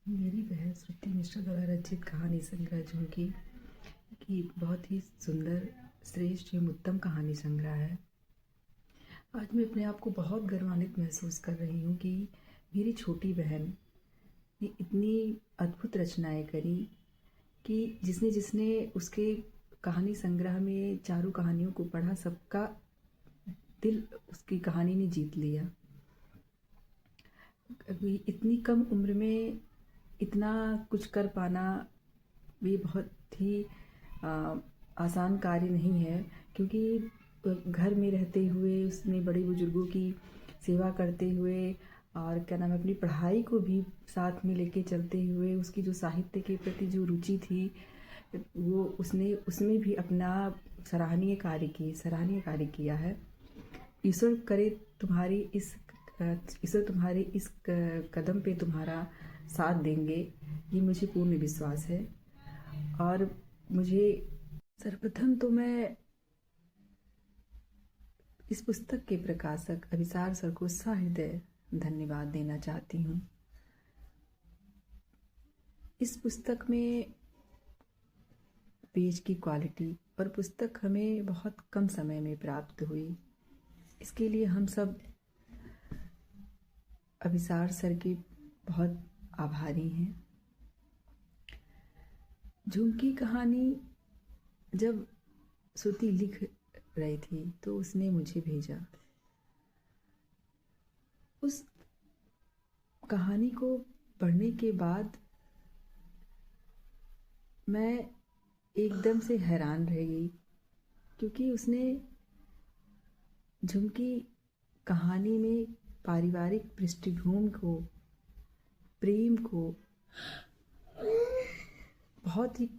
मेरी बहन श्रुति मिश्रा द्वारा रचित कहानी संग्रह झुमकी की बहुत ही सुंदर, श्रेष्ठ एवं उत्तम कहानी संग्रह है। आज मैं अपने आप को बहुत गर्वान्वित महसूस कर रही हूँ कि मेरी छोटी बहन ने इतनी अद्भुत रचनाएं करी कि जिसने जिसने उसके कहानी संग्रह में चारों कहानियों को पढ़ा, सबका दिल उसकी कहानी ने जीत लिया। इतनी कम उम्र में इतना कुछ कर पाना ये बहुत ही आसान कार्य नहीं है, क्योंकि घर में रहते हुए उसने बड़े बुजुर्गों की सेवा करते हुए और क्या नाम है, अपनी पढ़ाई को भी साथ में लेके चलते हुए उसकी जो साहित्य के प्रति जो रुचि थी वो उसने उसमें भी अपना सराहनीय कार्य किया है। ईश्वर करे ईश्वर तुम्हारे इस कदम पे तुम्हारा साथ देंगे, ये मुझे पूर्ण विश्वास है। और मुझे सर्वप्रथम तो मैं इस पुस्तक के प्रकाशक अभिसार सर को सहृदय धन्यवाद देना चाहती हूँ। इस पुस्तक में पेज की क्वालिटी और पुस्तक हमें बहुत कम समय में प्राप्त हुई, इसके लिए हम सब अभिसार सर के बहुत आभारी हैं। झुमकी कहानी जब श्रुति लिख रही थी तो उसने मुझे भेजा। उस कहानी को पढ़ने के बाद मैं एकदम से हैरान रह गई, क्योंकि उसने झुमकी कहानी में पारिवारिक पृष्ठभूमि को, प्रेम को बहुत ही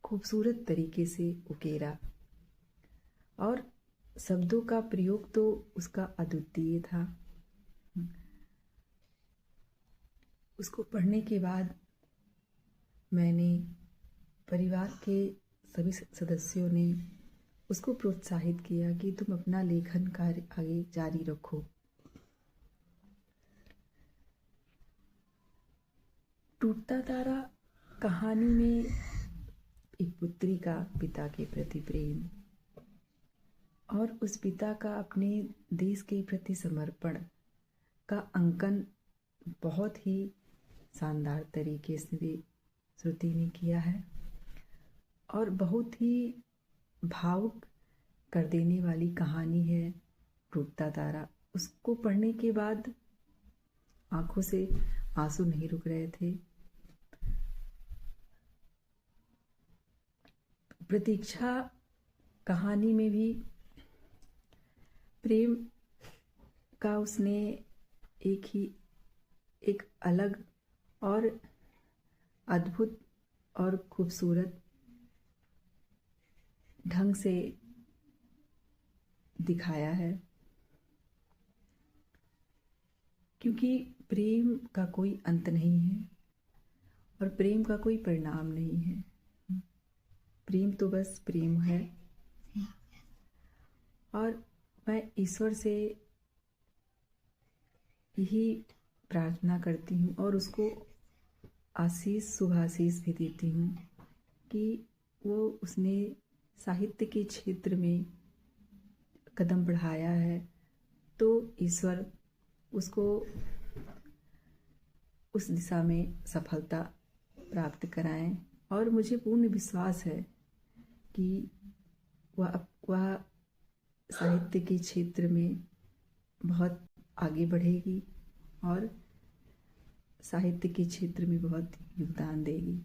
खूबसूरत तरीके से उकेरा और शब्दों का प्रयोग तो उसका अद्वितीय था। उसको पढ़ने के बाद मैंने, परिवार के सभी सदस्यों ने उसको प्रोत्साहित किया कि तुम अपना लेखन कार्य आगे जारी रखो। टूटता तारा कहानी में एक पुत्री का पिता के प्रति प्रेम और उस पिता का अपने देश के प्रति समर्पण का अंकन बहुत ही शानदार तरीके से श्रुति ने किया है और बहुत ही भावुक कर देने वाली कहानी है टूटता तारा। उसको पढ़ने के बाद आंखों से आंसू नहीं रुक रहे थे। प्रतीक्षा कहानी में भी प्रेम का उसने एक अलग और अद्भुत और खूबसूरत ढंग से दिखाया है, क्योंकि प्रेम का कोई अंत नहीं है और प्रेम का कोई परिणाम नहीं है। प्रेम तो बस प्रेम है। और मैं ईश्वर से यही प्रार्थना करती हूँ और उसको शुभाशीष भी देती हूँ कि उसने साहित्य के क्षेत्र में कदम बढ़ाया है, तो ईश्वर उसको उस दिशा में सफलता प्राप्त कराएं। और मुझे पूर्ण विश्वास है कि वह साहित्य के क्षेत्र में बहुत आगे बढ़ेगी और साहित्य के क्षेत्र में बहुत योगदान देगी।